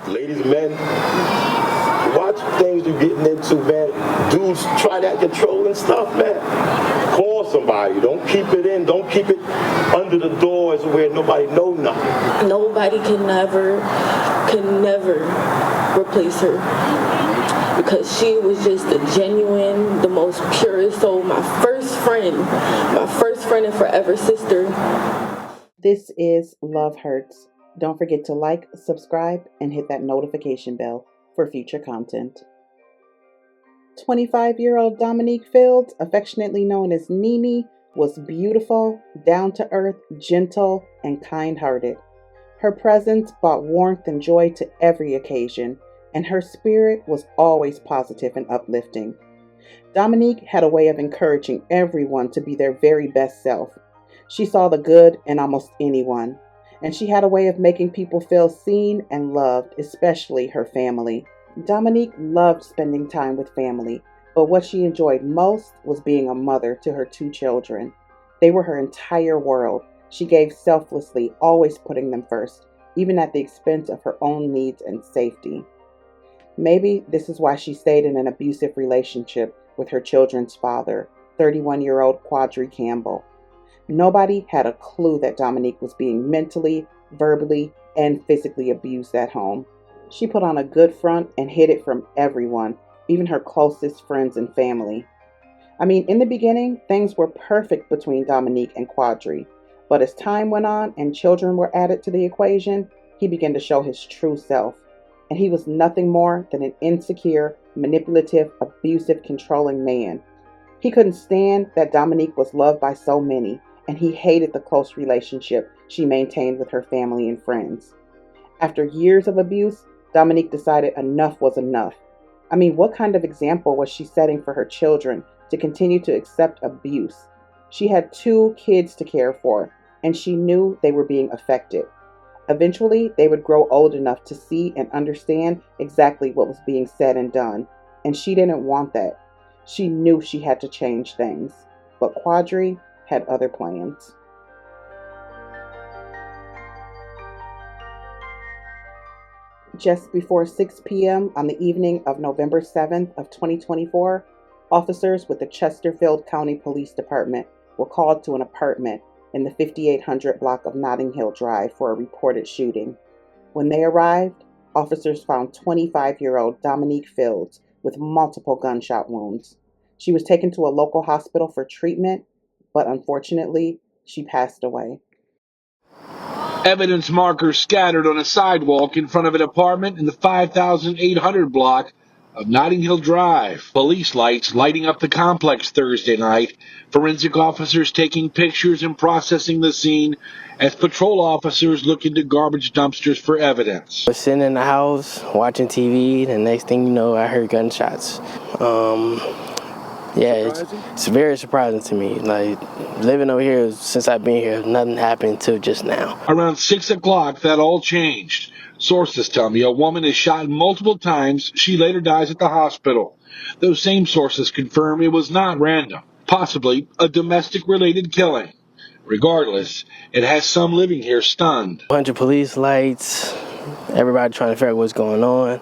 Ladies and men, watch things you're getting into, man. Dudes try that controlling stuff, man. Call somebody. Don't keep it in. Don't keep it under the doors where nobody know nothing. Nobody can never replace her because she was just the genuine, the most purest soul. My first friend and forever sister. This is Love Hurts. Don't forget to like, subscribe, and hit that notification bell for future content. 25-year-old Dominique Fields, affectionately known as Nene, was beautiful, down-to-earth, gentle, and kind-hearted. Her presence brought warmth and joy to every occasion, and her spirit was always positive and uplifting. Dominique had a way of encouraging everyone to be their very best self. She saw the good in almost anyone, and she had a way of making people feel seen and loved, especially her family. Dominique loved spending time with family, but what she enjoyed most was being a mother to her 2 children. They were her entire world. She gave selflessly, always putting them first, even at the expense of her own needs and safety. Maybe this is why she stayed in an abusive relationship with her children's father, 31-year-old Quadri Campbell. Nobody had a clue that Dominique was being mentally, verbally, and physically abused at home. She put on a good front and hid it from everyone, even her closest friends and family. In the beginning, things were perfect between Dominique and Quadri, but as time went on and children were added to the equation, he began to show his true self, and he was nothing more than an insecure, manipulative, abusive, controlling man. He couldn't stand that Dominique was loved by so many, and he hated the close relationship she maintained with her family and friends. After years of abuse, Dominique decided enough was enough. What kind of example was she setting for her children to continue to accept abuse? She had 2 kids to care for, and she knew they were being affected. Eventually, they would grow old enough to see and understand exactly what was being said and done, and she didn't want that. She knew she had to change things, but Quadri had other plans. Just before 6 p.m. on the evening of November 7th of 2024, officers with the Chesterfield County Police Department were called to an apartment in the 5800 block of Notting Hill Drive for a reported shooting. When they arrived, officers found 25-year-old Dominique Fields with multiple gunshot wounds. She was taken to a local hospital for treatment, but unfortunately, she passed away. Evidence markers scattered on a sidewalk in front of an apartment in the 5800 block of Notting Hill Drive. Police lights lighting up the complex Thursday night. Forensic officers taking pictures and processing the scene as patrol officers look into garbage dumpsters for evidence. I was sitting in the house watching TV. The next thing you know, I heard gunshots. It's very surprising to me. Living over here since I've been here, nothing happened till just now. Around 6 o'clock, that all changed. Sources tell me a woman is shot multiple times. She later dies at the hospital. Those same sources confirm it was not random, possibly a domestic-related killing. Regardless, it has some living here stunned. A bunch of police lights, everybody trying to figure out what's going on.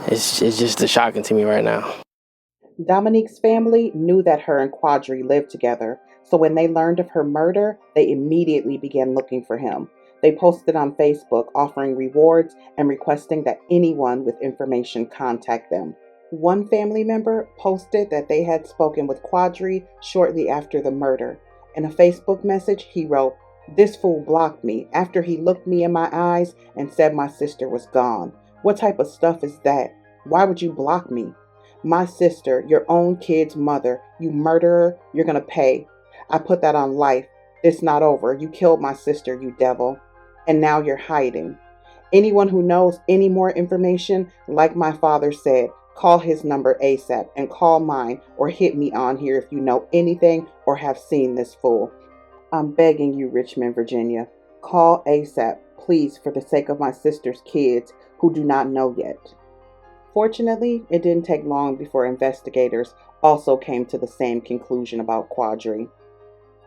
It's just shocking to me right now. Dominique's family knew that her and Quadri lived together, so when they learned of her murder, they immediately began looking for him. They posted on Facebook offering rewards and requesting that anyone with information contact them. One family member posted that they had spoken with Quadri shortly after the murder. In a Facebook message, he wrote, "This fool blocked me after he looked me in my eyes and said my sister was gone. What type of stuff is that? Why would you block me? My sister, your own kid's mother, you murderer, you're gonna pay. I put that on life. It's not over. You killed my sister, you devil. And now you're hiding. Anyone who knows any more information, like my father said, call his number ASAP and call mine or hit me on here if you know anything or have seen this fool. I'm begging you, Richmond, Virginia. Call ASAP, please, for the sake of my sister's kids who do not know yet." Fortunately, it didn't take long before investigators also came to the same conclusion about Quadri.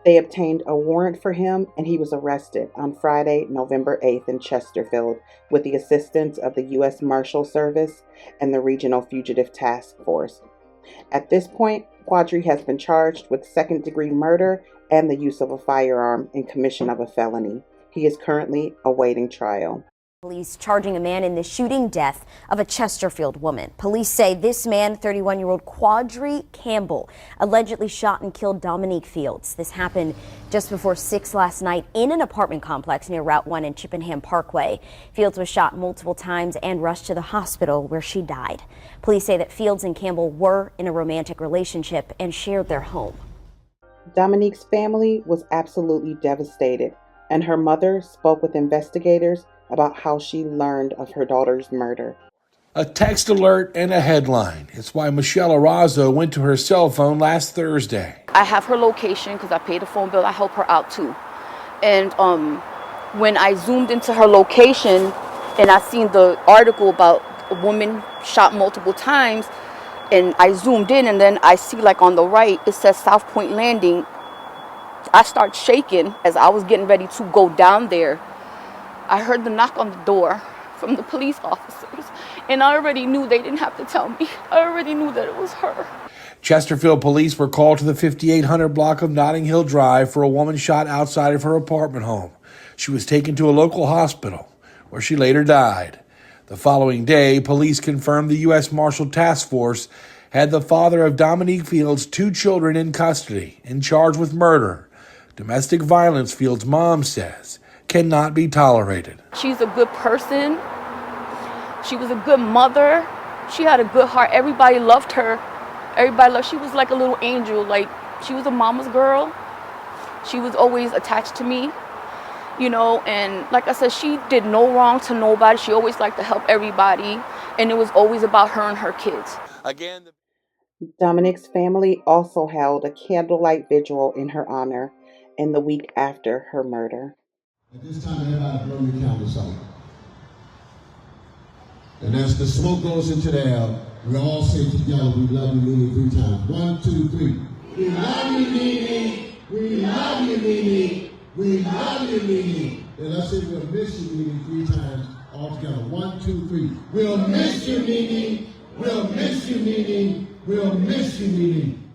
They obtained a warrant for him and he was arrested on Friday, November 8th in Chesterfield with the assistance of the U.S. Marshal Service and the Regional Fugitive Task Force. At this point, Quadri has been charged with second-degree murder and the use of a firearm in commission of a felony. He is currently awaiting trial. Police charging a man in the shooting death of a Chesterfield woman. Police say this man, 31-year-old Quadri Campbell, allegedly shot and killed Dominique Fields. This happened just before 6 last night in an apartment complex near Route 1 and Chippenham Parkway. Fields was shot multiple times and rushed to the hospital where she died. Police say that Fields and Campbell were in a romantic relationship and shared their home. Dominique's family was absolutely devastated, and her mother spoke with investigators about how she learned of her daughter's murder. A text alert and a headline. It's why Michelle Arazo went to her cell phone last Thursday. I have her location because I paid the phone bill. I help her out too. And when I zoomed into her location and I seen the article about a woman shot multiple times, and I zoomed in and then I see like on the right, it says South Point Landing. I start shaking as I was getting ready to go down there. I heard the knock on the door from the police officers, and I already knew they didn't have to tell me. I already knew that it was her. Chesterfield police were called to the 5800 block of Notting Hill Drive for a woman shot outside of her apartment home. She was taken to a local hospital, where she later died. The following day, police confirmed the U.S. Marshal Task Force had the father of Dominique Fields' 2 children in custody and charged with murder. Domestic violence, Fields' mom says, cannot be tolerated. She's a good person. She was a good mother. She had a good heart. Everybody loved her. She was like a little angel. Like, she was a mama's girl. She was always attached to me, you know, and like I said, she did no wrong to nobody. She always liked to help everybody, and it was always about her and her kids. Dominique's family also held a candlelight vigil in her honor in the week after her murder. At this time, everybody blow your candles out. And as the smoke goes into the air, we all say together, we love you, Nene, 3 times. 1, 2, 3. We love you, Nene. We love you, Nene. We love you, Nene. And let's say we'll miss you, Nene, 3 times all together. 1, 2, 3. We'll miss you, Nene. We'll miss you, Nene. We'll miss you, Nene.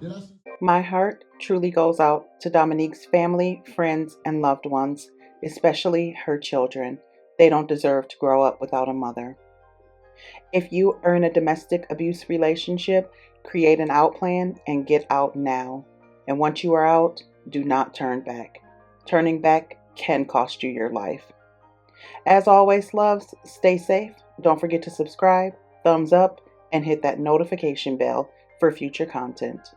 My heart truly goes out to Dominique's family, friends, and loved ones, especially her children. They don't deserve to grow up without a mother. If you are in a domestic abuse relationship, create an out plan and get out now. And once you are out, do not turn back. Turning back can cost you your life. As always, loves, stay safe. Don't forget to subscribe, thumbs up, and hit that notification bell for future content.